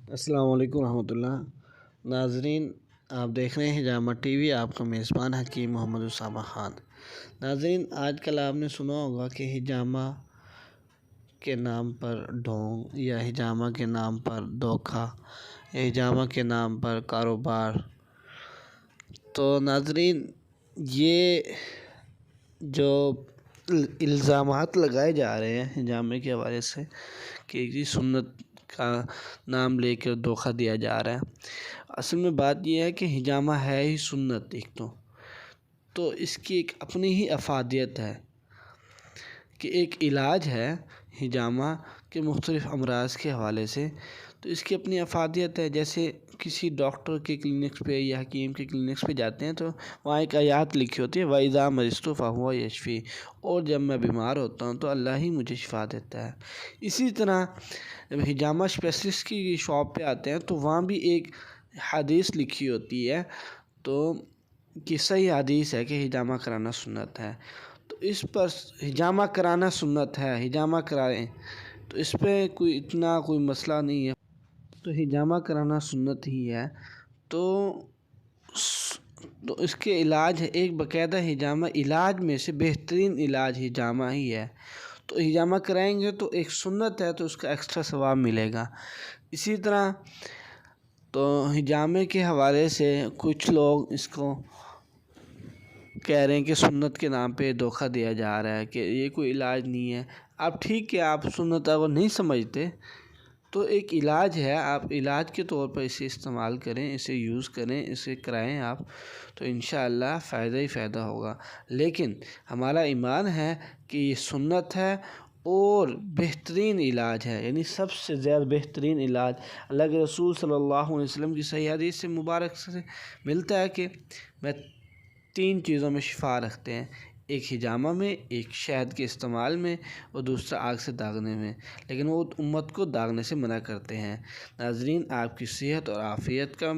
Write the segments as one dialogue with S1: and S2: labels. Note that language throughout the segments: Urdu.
S1: السلام علیکم ورحمۃ اللہ۔ ناظرین، آپ دیکھ رہے ہیں حجامہ ٹی وی، آپ کا میزبان حکیم محمد اسامہ خان۔ ناظرین، آج کل آپ نے سنا ہوگا کہ حجامہ کے نام پر ڈھونگ، یا حجامہ کے نام پر دھوکہ، یا حجامہ کے نام پر کاروبار۔ تو ناظرین، یہ جو الزامات لگائے جا رہے ہیں حجامے کے حوالے سے کہ یہ سنت کا نام لے کر دھوکہ دیا جا رہا ہے، اصل میں بات یہ ہے کہ حجامہ ہے ہی سنت ایک تو اس کی ایک اپنی ہی افادیت ہے کہ ایک علاج ہے حجامہ کے مختلف امراض کے حوالے سے، تو اس کی اپنی افادیت ہے۔ جیسے کسی ڈاکٹر کے کلینکس پہ یا حکیم کے کلینکس پہ جاتے ہیں تو وہاں ایک آیات لکھی ہوتی ہے، وَإِذَا مَرِضْتُ فَهُوَ يَشْفِي، اور جب میں بیمار ہوتا ہوں تو اللہ ہی مجھے شفا دیتا ہے۔ اسی طرح جب حجامہ اسپیشلسٹ کی شاپ پہ آتے ہیں تو وہاں بھی ایک حدیث لکھی ہوتی ہے، تو کہ صحیح حدیث ہے کہ حجامہ کرانا سنت ہے، تو اس پر حجامہ کرانا سنت ہے، حجامہ کرائیں، تو اس پہ کوئی مسئلہ نہیں ہے، تو حجامہ کرانا سنت ہی ہے۔ تو اس کے علاج ہے، ایک باقاعدہ حجامہ علاج میں سے بہترین علاج حجامہ ہی ہے، تو حجامہ کرائیں گے تو ایک سنت ہے تو اس کا ایکسٹرا ثواب ملے گا۔ اسی طرح تو حجامے کے حوالے سے کچھ لوگ اس کو کہہ رہے ہیں کہ سنت کے نام پہ دھوکہ دیا جا رہا ہے کہ یہ کوئی علاج نہیں ہے۔ اب ٹھیک ہے، آپ سنت اگر نہیں سمجھتے تو ایک علاج ہے، آپ علاج کے طور پر اسے استعمال کریں، اسے یوز کریں، اسے کرائیں آپ، تو انشاءاللہ فائدہ ہی فائدہ ہوگا۔ لیکن ہمارا ایمان ہے کہ یہ سنت ہے اور بہترین علاج ہے، یعنی سب سے زیادہ بہترین علاج اللہ کے رسول صلی اللہ علیہ وسلم کی صحیح حدیث سے مبارک سے ملتا ہے کہ میں 3 چیزوں میں شفا رکھتے ہیں، ایک حجامہ میں، ایک شہد کے استعمال میں، اور دوسرا آگ سے داغنے میں، لیکن وہ امت کو داغنے سے منع کرتے ہیں۔ ناظرین، آپ کی صحت اور عافیت کا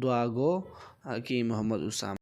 S1: دعا گو حکیم محمد اسامہ۔